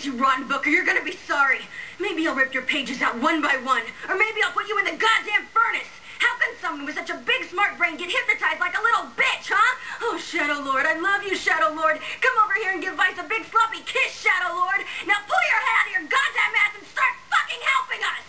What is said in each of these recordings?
you rotten book, or you're gonna be sorry. Maybe I'll rip your pages out one by one, or maybe I'll put you in the goddamn furnace. How can someone with such a big smart brain get hypnotized like a little bitch, huh? Oh, Shadow Lord, I love you, Shadow Lord. Come over here and give Vice a big sloppy kiss, Shadow Lord. Now pull your head out of your goddamn ass and start fucking helping us!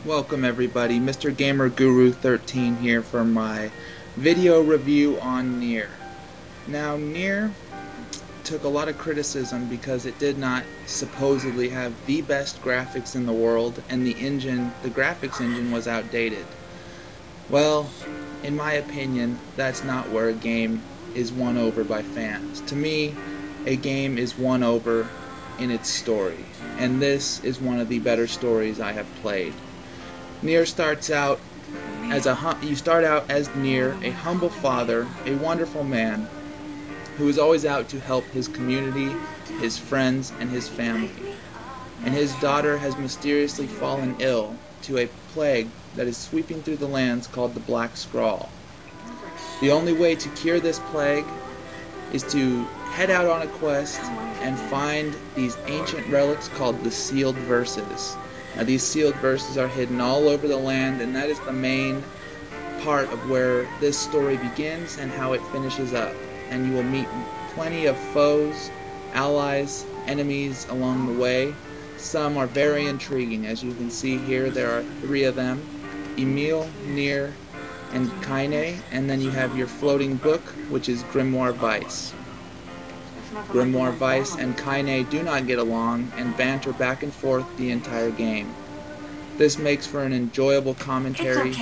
Welcome everybody, Mr. Gamer Guru 13 here for my video review on Neir. Now Neir took a lot of criticism because it did not supposedly have the best graphics in the world, and the graphics engine was outdated. Well, in my opinion, that's not where a game is won over by fans. To me, a game is won over in its story, and this is one of the better stories I have played. Neir starts out as you start out as Neir, a humble father, a wonderful man who is always out to help his community, his friends, and his family. And his daughter has mysteriously fallen ill to a plague that is sweeping through the lands called the Black Scrawl. The only way to cure this plague is to head out on a quest and find these ancient relics called the sealed verses. Now these sealed verses are hidden all over the land, and that is the main part of where this story begins and how it finishes up. And you will meet plenty of foes, allies, enemies along the way. Some are very intriguing. As you can see here, there are 3 of them: Emil, Neir, and Kaine. And then you have your floating book, which is Grimoire Vice. Grimoire Vice and Kaine do not get along and banter back and forth the entire game. This makes for an enjoyable commentary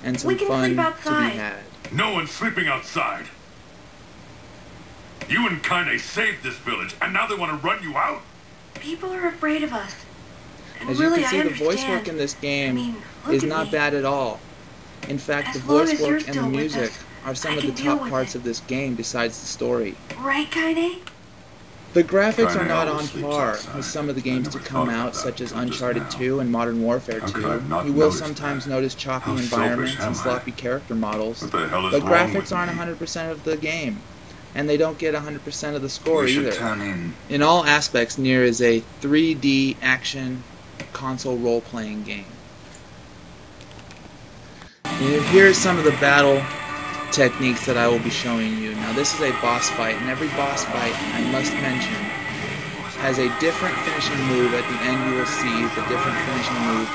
and some fun to be had. No one's sleeping outside. You and Kaine saved this village, and now they want to run you out? People are afraid of us. As you can see, the voice work in this game is not bad at all. In fact, the voice work and the music are some of the top parts of this game besides the story. Right, Kaine? The graphics are not on par with some of the games to come out, such as Uncharted 2 and Modern Warfare 2. You will sometimes notice choppy environments and sloppy character models, but graphics aren't 100% of the game, and they don't get 100% of the score either. In all aspects, Neir is a 3D action console role-playing game. Here are some of the battle techniques that I will be showing you. Now this is a boss fight, and every boss fight, I must mention, has a different finishing move. At the end you will see the different finishing move.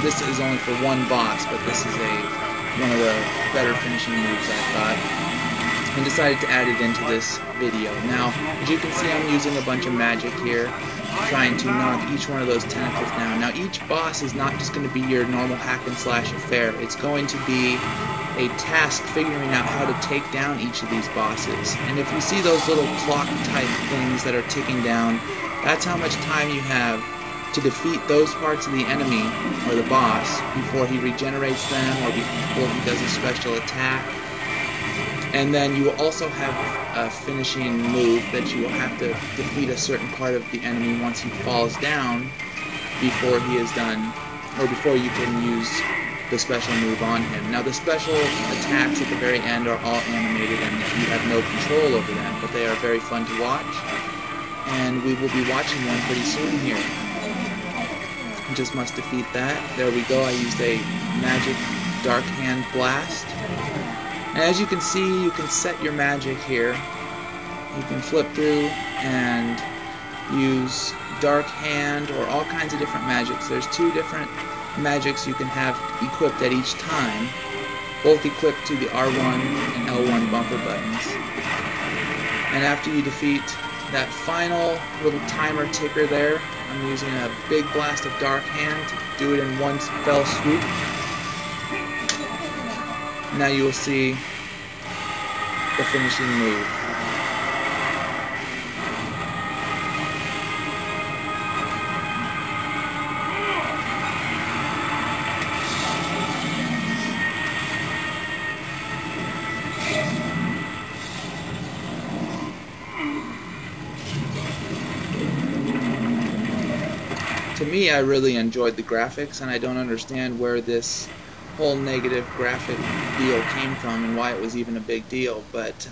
This is only for one boss, but this is one of the better finishing moves, I thought, and decided to add it into this video. Now, as you can see, I'm using a bunch of magic here, trying to knock each one of those tentacles down. Now each boss is not just going to be your normal hack and slash affair. It's going to be a task figuring out how to take down each of these bosses. And if you see those little clock type things that are ticking down, that's how much time you have to defeat those parts of the enemy or the boss before he regenerates them or before he does a special attack. And then you will also have a finishing move that you will have to defeat a certain part of the enemy once he falls down before he is done, or before you can use the special move on him. Now the special attacks at the very end are all animated and you have no control over them, but they are very fun to watch, and we will be watching one pretty soon here. Just must defeat that. There we go. I used a magic dark hand blast. And as you can see, you can set your magic here. You can flip through and use dark hand or all kinds of different magics. There's 2 different magics you can have equipped at each time, both equipped to the R1 and L1 bumper buttons. And after you defeat that final little timer ticker there, I'm using a big blast of dark hand to do it in one fell swoop. Now you will see the finishing move. To me, I really enjoyed the graphics, and I don't understand where this whole negative graphic deal came from and why it was even a big deal, but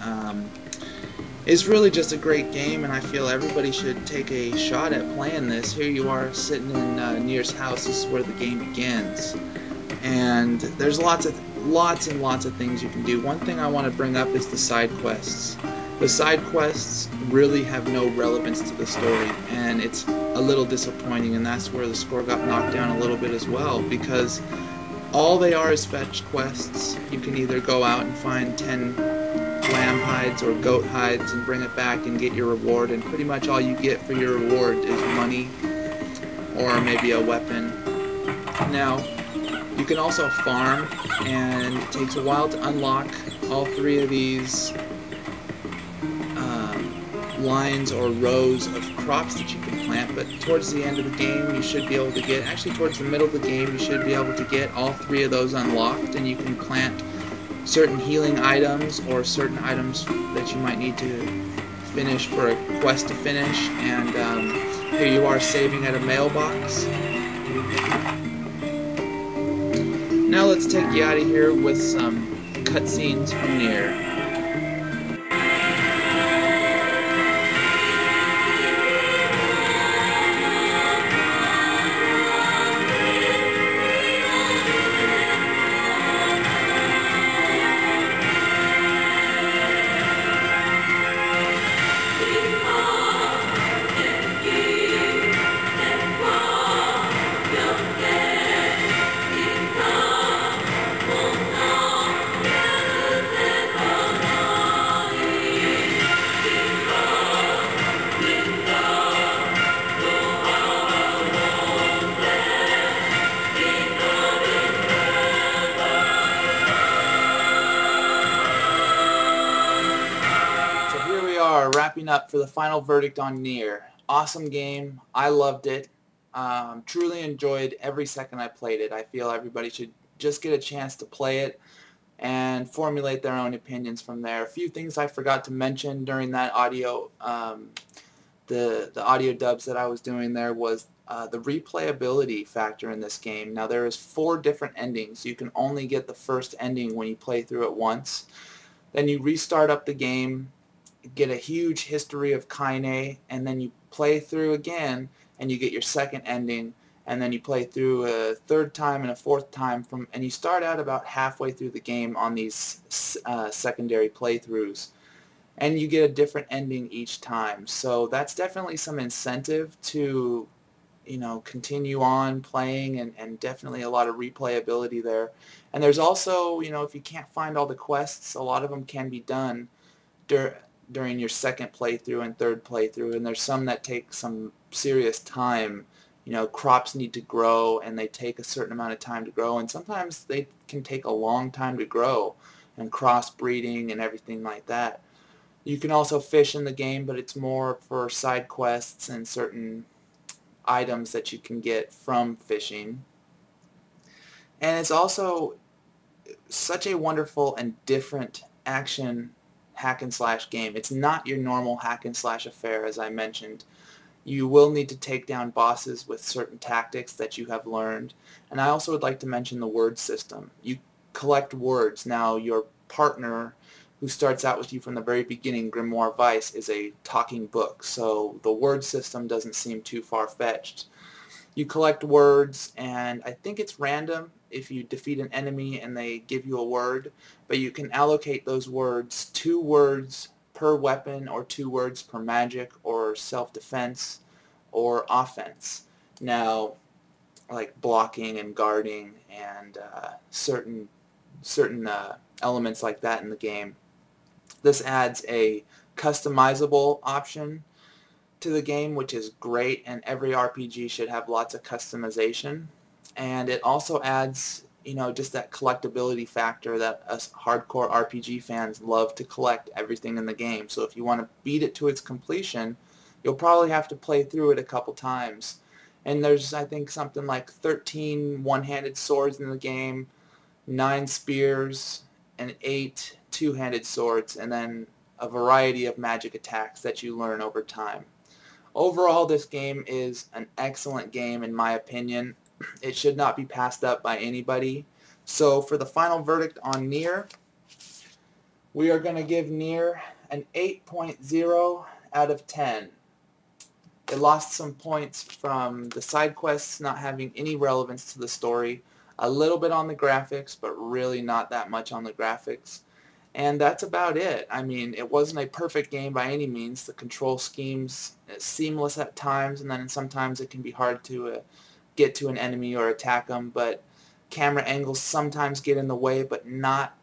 it's really just a great game, and I feel everybody should take a shot at playing this. Here you are sitting in Neir's house. This is where the game begins, and there's lots and lots of things you can do. One thing I want to bring up is the side quests. The side quests really have no relevance to the story, and it's a little disappointing, and that's where the score got knocked down a little bit as well, because all they are is fetch quests. You can either go out and find 10 lamb hides or goat hides and bring it back and get your reward, and pretty much all you get for your reward is money or maybe a weapon. Now, you can also farm, and it takes a while to unlock all 3 of these lines or rows of crops that you can plant, but towards the end of the game you should be able to get, actually towards the middle of the game, you should be able to get all 3 of those unlocked, and you can plant certain healing items or certain items that you might need to finish for a quest to finish. And here you are saving at a mailbox. Now let's take you out of here with some cutscenes from Neir. Wrapping up for the final verdict on Neir. Awesome game. I loved it. Truly enjoyed every second I played it. I feel everybody should just get a chance to play it and formulate their own opinions from there. A few things I forgot to mention during that audio, the audio dubs that I was doing there was the replayability factor in this game. Now there is 4 different endings. You can only get the first ending when you play through it once. Then you restart up the game, get a huge history of Kaine, and then you play through again and you get your second ending, and then you play through a 3rd time and a 4th time, and you start out about halfway through the game on these secondary playthroughs, and you get a different ending each time. So that's definitely some incentive to, you know, continue on playing, and definitely a lot of replayability there. And there's also, you know, if you can't find all the quests, a lot of them can be done during your 2nd playthrough and 3rd playthrough, and there's some that take some serious time. You know, crops need to grow, and they take a certain amount of time to grow, and sometimes they can take a long time to grow, and crossbreeding and everything like that. You can also fish in the game, but it's more for side quests and certain items that you can get from fishing. And it's also such a wonderful and different action hack and slash game. It's not your normal hack and slash affair, as I mentioned. You will need to take down bosses with certain tactics that you have learned. And I also would like to mention the word system. You collect words. Now your partner, who starts out with you from the very beginning, Grimoire Weiss, is a talking book, so the word system doesn't seem too far-fetched. You collect words, and I think it's random if you defeat an enemy and they give you a word, but you can allocate those words, 2 words per weapon or 2 words per magic or self-defense or offense. Now, like blocking and guarding and certain elements like that in the game. This adds a customizable option to the game, which is great, and every RPG should have lots of customization. And it also adds, just that collectability factor that us hardcore RPG fans love to collect everything in the game. So if you want to beat it to its completion, you'll probably have to play through it a couple times. And there's, I think, something like 13 one-handed swords in the game, 9 spears, and 8 two-handed swords, and then a variety of magic attacks that you learn over time. Overall, this game is an excellent game in my opinion. It should not be passed up by anybody. So for the final verdict on Neir, we are going to give Neir an 8.0 out of 10. It lost some points from the side quests not having any relevance to the story, a little bit on the graphics, but really not that much on the graphics. And that's about it. I mean, it wasn't a perfect game by any means. The control scheme's seamless at times, and then sometimes it can be hard to get to an enemy or attack them, but camera angles sometimes get in the way, but not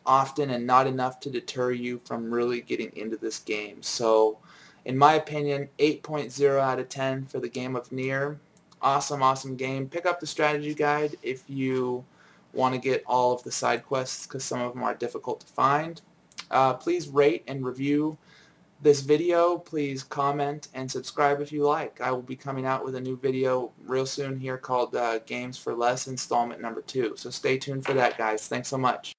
often and not enough to deter you from really getting into this game. So, in my opinion, 8.0 out of 10 for the game of Neir. Awesome, awesome game. Pick up the strategy guide if you want to get all of the side quests, because some of them are difficult to find. Please rate and review this video. Please comment and subscribe if you like. I will be coming out with a new video real soon here called Games for Less installment number 2. So stay tuned for that, guys. Thanks so much.